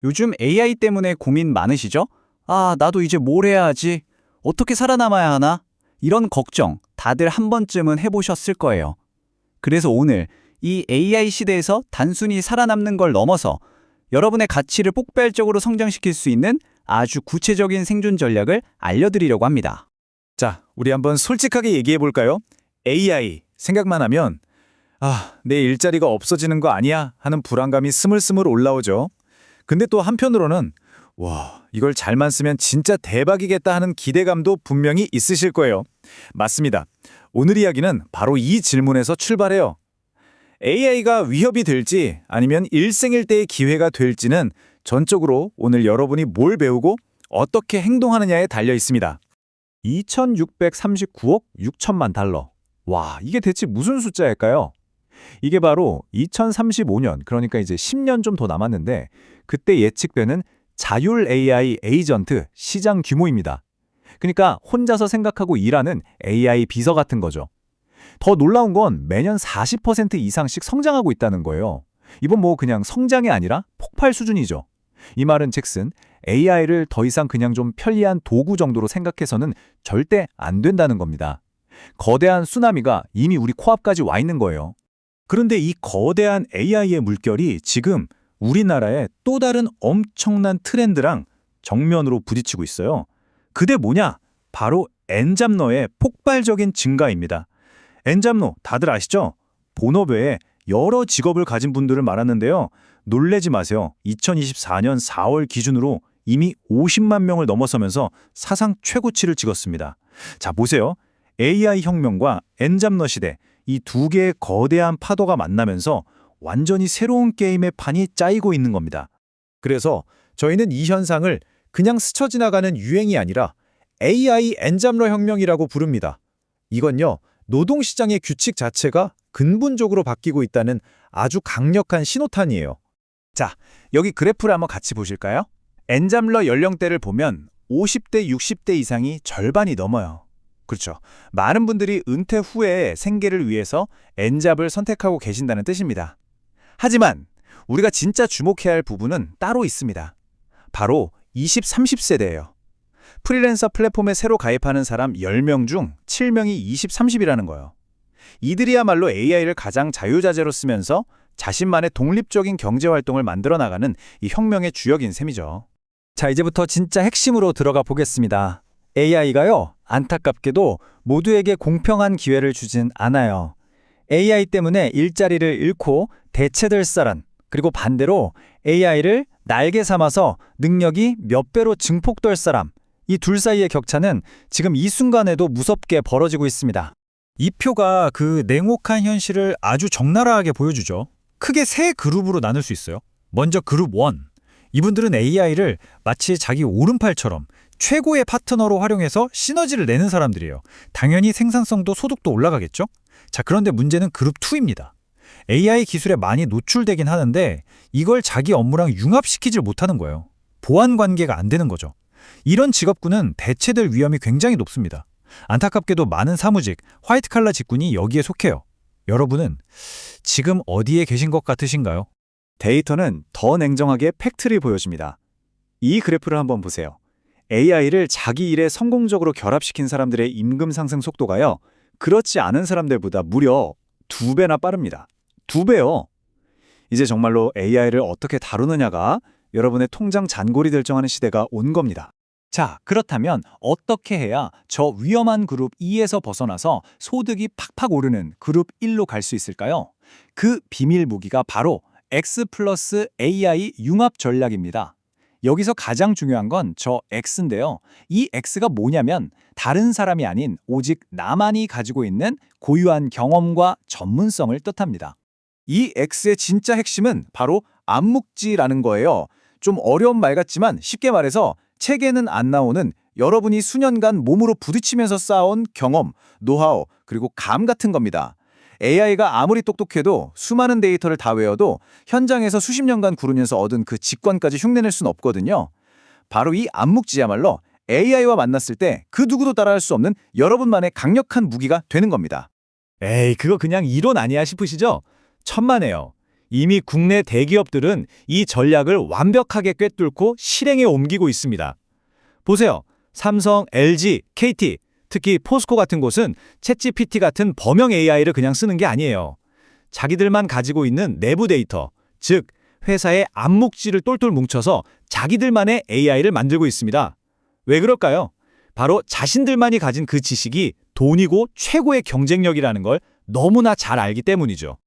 요즘 AI 때문에 고민 많으시죠? 아, 나도 이제 뭘 해야 하지? 어떻게 살아남아야 하나? 이런 걱정 다들 한 번쯤은 해보셨을 거예요. 그래서 오늘 이 AI 시대에서 단순히 살아남는 걸 넘어서 여러분의 가치를 폭발적으로 성장시킬 수 있는 아주 구체적인 생존 전략을 알려드리려고 합니다. 자, 우리 한번 솔직하게 얘기해 볼까요? AI 생각만 하면 내 일자리가 없어지는 거 아니야 하는 불안감이 스물스물 올라오죠. 근데 또 한편으로는 와, 이걸 잘만 쓰면 진짜 대박이겠다 하는 기대감도 분명히 있으실 거예요. 맞습니다. 오늘 이야기는 바로 이 질문에서 출발해요. AI가 위협이 될지 아니면 일생일대의 기회가 될지는 전적으로 오늘 여러분이 뭘 배우고 어떻게 행동하느냐에 달려 있습니다. 2639억 6천만 달러. 와, 이게 대체 무슨 숫자일까요? 이게 바로 2035년, 그러니까 이제 10년 좀 더 남았는데 그때 예측되는 자율 AI 에이전트 시장 규모입니다. 그러니까 혼자서 생각하고 일하는 AI 비서 같은 거죠. 더 놀라운 건 매년 40% 이상씩 성장하고 있다는 거예요. 이건 뭐 그냥 성장이 아니라 폭발 수준이죠. 이 말은 즉슨 AI를 더 이상 그냥 좀 편리한 도구 정도로 생각해서는 절대 안 된다는 겁니다. 거대한 쓰나미가 이미 우리 코앞까지 와 있는 거예요. 그런데 이 거대한 AI의 물결이 지금 우리나라의 또 다른 엄청난 트렌드랑 정면으로 부딪히고 있어요. 그게 뭐냐? 바로 엔잡러의 폭발적인 증가입니다. 엔잡러 다들 아시죠? 본업 외에 여러 직업을 가진 분들을 말하는데요. 놀라지 마세요. 2024년 4월 기준으로 이미 50만 명을 넘어서면서 사상 최고치를 찍었습니다. 자, 보세요. AI 혁명과 엔잡러 시대, 이 두 개의 거대한 파도가 만나면서 완전히 새로운 게임의 판이 짜이고 있는 겁니다. 그래서 저희는 이 현상을 그냥 스쳐 지나가는 유행이 아니라 AI 엔잡러 혁명이라고 부릅니다. 이건요, 노동시장의 규칙 자체가 근본적으로 바뀌고 있다는 아주 강력한 신호탄이에요. 자, 여기 그래프를 한번 같이 보실까요? 엔잡러 연령대를 보면 50대, 60대 이상이 절반이 넘어요. 그렇죠. 많은 분들이 은퇴 후에 생계를 위해서 엔잡을 선택하고 계신다는 뜻입니다. 하지만 우리가 진짜 주목해야 할 부분은 따로 있습니다. 바로 20, 30세대예요. 프리랜서 플랫폼에 새로 가입하는 사람 10명 중 7명이 20, 30이라는 거예요. 이들이야말로 AI를 가장 자유자재로 쓰면서 자신만의 독립적인 경제활동을 만들어 나가는 이 혁명의 주역인 셈이죠. 자, 이제부터 진짜 핵심으로 들어가 보겠습니다. AI가요, 안타깝게도 모두에게 공평한 기회를 주진 않아요. AI 때문에 일자리를 잃고 대체될 사람, 그리고 반대로 AI를 날개 삼아서 능력이 몇 배로 증폭될 사람, 이 둘 사이의 격차는 지금 이 순간에도 무섭게 벌어지고 있습니다. 이 표가 그 냉혹한 현실을 아주 적나라하게 보여주죠. 크게 세 그룹으로 나눌 수 있어요. 먼저 그룹 1. 이분들은 AI를 마치 자기 오른팔처럼 최고의 파트너로 활용해서 시너지를 내는 사람들이에요. 당연히 생산성도 소득도 올라가겠죠? 자, 그런데 문제는 그룹 2입니다. AI 기술에 많이 노출되긴 하는데 이걸 자기 업무랑 융합시키질 못하는 거예요. 보완 관계가 안 되는 거죠. 이런 직업군은 대체될 위험이 굉장히 높습니다. 안타깝게도 많은 사무직, 화이트칼라 직군이 여기에 속해요. 여러분은 지금 어디에 계신 것 같으신가요? 데이터는 더 냉정하게 팩트를 보여줍니다. 이 그래프를 한번 보세요. AI를 자기 일에 성공적으로 결합시킨 사람들의 임금 상승 속도가요, 그렇지 않은 사람들보다 무려 2배나 빠릅니다. 2배요. 이제 정말로 AI를 어떻게 다루느냐가 여러분의 통장 잔고리 결정하는 시대가 온 겁니다. 자, 그렇다면 어떻게 해야 저 위험한 그룹 2에서 벗어나서 소득이 팍팍 오르는 그룹 1로 갈 수 있을까요? 그 비밀 무기가 바로 X 플러스 AI 융합 전략입니다. 여기서 가장 중요한 건 저 X인데요. 이 X가 뭐냐면 다른 사람이 아닌 오직 나만이 가지고 있는 고유한 경험과 전문성을 뜻합니다. 이 X의 진짜 핵심은 바로 암묵지라는 거예요. 좀 어려운 말 같지만 쉽게 말해서 책에는 안 나오는 여러분이 수년간 몸으로 부딪히면서 쌓아온 경험, 노하우, 그리고 감 같은 겁니다. AI가 아무리 똑똑해도 수많은 데이터를 다 외워도 현장에서 수십 년간 구르면서 얻은 그 직관까지 흉내낼 수는 없거든요. 바로 이 암묵지야말로 AI와 만났을 때 그 누구도 따라할 수 없는 여러분만의 강력한 무기가 되는 겁니다. 에이, 그거 그냥 이론 아니야 싶으시죠? 천만에요. 이미 국내 대기업들은 이 전략을 완벽하게 꿰뚫고 실행에 옮기고 있습니다. 보세요. 삼성, LG, KT, 특히 포스코 같은 곳은 챗GPT 같은 범용 AI를 그냥 쓰는 게 아니에요. 자기들만 가지고 있는 내부 데이터, 즉 회사의 암묵지를 똘똘 뭉쳐서 자기들만의 AI를 만들고 있습니다. 왜 그럴까요? 바로 자신들만이 가진 그 지식이 돈이고 최고의 경쟁력이라는 걸 너무나 잘 알기 때문이죠.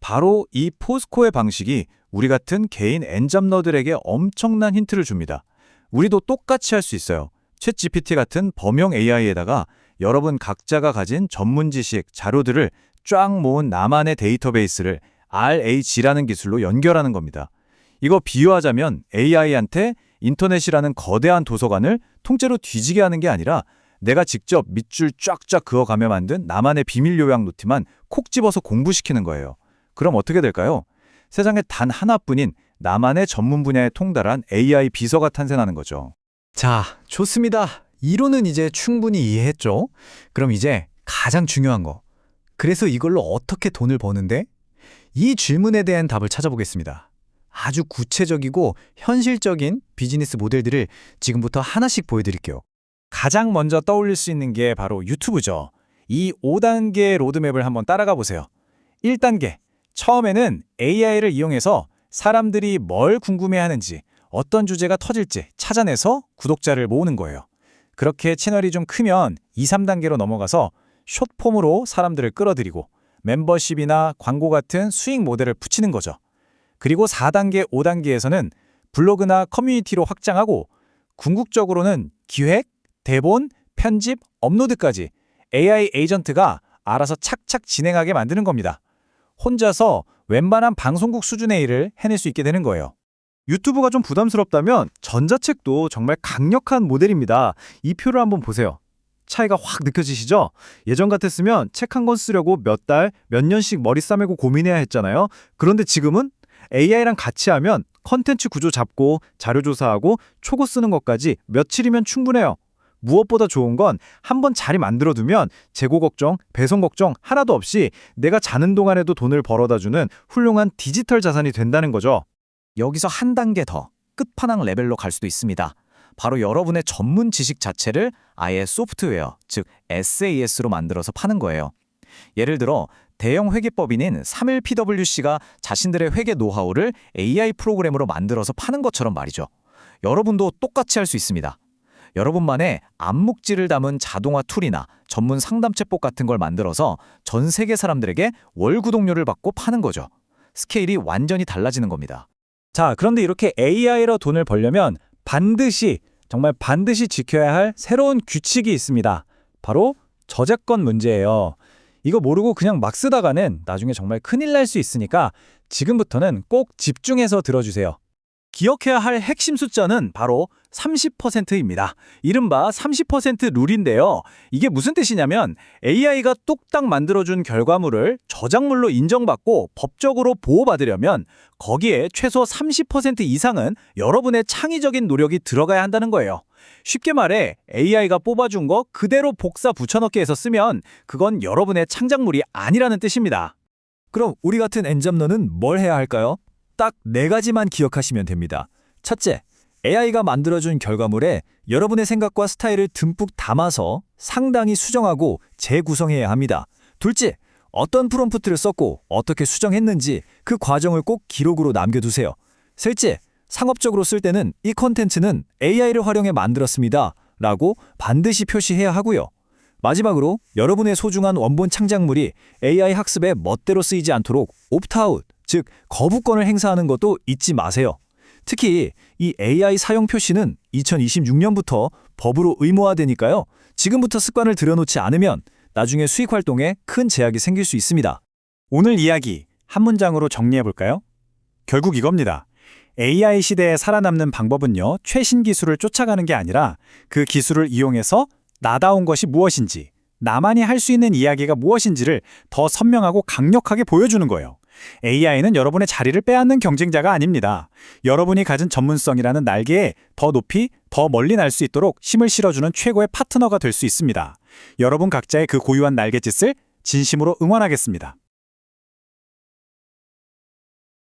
바로 이 포스코의 방식이 우리 같은 개인 엔잡러들에게 엄청난 힌트를 줍니다. 우리도 똑같이 할 수 있어요. 챗GPT 같은 범용 AI에다가 여러분 각자가 가진 전문 지식, 자료들을 쫙 모은 나만의 데이터베이스를 RAG라는 기술로 연결하는 겁니다. 이거 비유하자면 AI한테 인터넷이라는 거대한 도서관을 통째로 뒤지게 하는 게 아니라 내가 직접 밑줄 쫙쫙 그어가며 만든 나만의 비밀 요약 노트만 콕 집어서 공부시키는 거예요. 그럼 어떻게 될까요? 세상에 단 하나뿐인 나만의 전문 분야에 통달한 AI 비서가 탄생하는 거죠. 자, 좋습니다. 이론은 이제 충분히 이해했죠? 그럼 이제 가장 중요한 거. 그래서 이걸로 어떻게 돈을 버는데? 이 질문에 대한 답을 찾아보겠습니다. 아주 구체적이고 현실적인 비즈니스 모델들을 지금부터 하나씩 보여드릴게요. 가장 먼저 떠올릴 수 있는 게 바로 유튜브죠. 이 5단계 로드맵을 한번 따라가 보세요. 1단계, 처음에는 AI를 이용해서 사람들이 뭘 궁금해하는지, 어떤 주제가 터질지 찾아내서 구독자를 모으는 거예요. 그렇게 채널이 좀 크면 2, 3단계로 넘어가서 숏폼으로 사람들을 끌어들이고 멤버십이나 광고 같은 수익 모델을 붙이는 거죠. 그리고 4단계, 5단계에서는 블로그나 커뮤니티로 확장하고 궁극적으로는 기획, 대본, 편집, 업로드까지 AI 에이전트가 알아서 착착 진행하게 만드는 겁니다. 혼자서 웬만한 방송국 수준의 일을 해낼 수 있게 되는 거예요. 유튜브가 좀 부담스럽다면 전자책도 정말 강력한 모델입니다. 이 표를 한번 보세요. 차이가 확 느껴지시죠? 예전 같았으면 책 한 권 쓰려고 몇 달, 몇 년씩 머리 싸매고 고민해야 했잖아요. 그런데 지금은 AI랑 같이 하면 컨텐츠 구조 잡고 자료 조사하고 초고 쓰는 것까지 며칠이면 충분해요. 무엇보다 좋은 건 한번 자리 만들어두면 재고 걱정, 배송 걱정 하나도 없이 내가 자는 동안에도 돈을 벌어다주는 훌륭한 디지털 자산이 된다는 거죠. 여기서 한 단계 더 끝판왕 레벨로 갈 수도 있습니다. 바로 여러분의 전문 지식 자체를 아예 소프트웨어, 즉 SaaS로 만들어서 파는 거예요. 예를 들어 대형 회계법인인 31PwC가 자신들의 회계 노하우를 AI 프로그램으로 만들어서 파는 것처럼 말이죠. 여러분도 똑같이 할 수 있습니다. 여러분만의 암묵지를 담은 자동화 툴이나 전문 상담 챗봇 같은 걸 만들어서 전 세계 사람들에게 월 구독료를 받고 파는 거죠. 스케일이 완전히 달라지는 겁니다. 자, 그런데 이렇게 AI로 돈을 벌려면 정말 반드시 지켜야 할 새로운 규칙이 있습니다. 바로 저작권 문제예요. 이거 모르고 그냥 막 쓰다가는 나중에 정말 큰일 날 수 있으니까 지금부터는 꼭 집중해서 들어주세요. 기억해야 할 핵심 숫자는 바로 30%입니다. 이른바 30% 룰인데요. 이게 무슨 뜻이냐면 AI가 뚝딱 만들어준 결과물을 저작물로 인정받고 법적으로 보호받으려면 거기에 최소 30% 이상은 여러분의 창의적인 노력이 들어가야 한다는 거예요. 쉽게 말해 AI가 뽑아준 거 그대로 복사 붙여넣기 해서 쓰면 그건 여러분의 창작물이 아니라는 뜻입니다. 그럼 우리 같은 엔잡러는 뭘 해야 할까요? 딱 4가지만 기억하시면 됩니다. 첫째, AI가 만들어준 결과물에 여러분의 생각과 스타일을 듬뿍 담아서 상당히 수정하고 재구성해야 합니다. 둘째, 어떤 프롬프트를 썼고 어떻게 수정했는지 그 과정을 꼭 기록으로 남겨두세요. 셋째, 상업적으로 쓸 때는 이 콘텐츠는 AI를 활용해 만들었습니다. 라고 반드시 표시해야 하고요. 마지막으로 여러분의 소중한 원본 창작물이 AI 학습에 멋대로 쓰이지 않도록 옵트아웃, 즉 거부권을 행사하는 것도 잊지 마세요. 특히 이 AI 사용 표시는 2026년부터 법으로 의무화되니까요. 지금부터 습관을 들여놓지 않으면 나중에 수익 활동에 큰 제약이 생길 수 있습니다. 오늘 이야기 한 문장으로 정리해볼까요? 결국 이겁니다. AI 시대에 살아남는 방법은요, 최신 기술을 쫓아가는 게 아니라 그 기술을 이용해서 나다운 것이 무엇인지, 나만이 할 수 있는 이야기가 무엇인지를 더 선명하고 강력하게 보여주는 거예요. AI는 여러분의 자리를 빼앗는 경쟁자가 아닙니다. 여러분이 가진 전문성이라는 날개에 더 높이, 더 멀리 날 수 있도록 힘을 실어주는 최고의 파트너가 될 수 있습니다. 여러분 각자의 그 고유한 날갯짓을 진심으로 응원하겠습니다.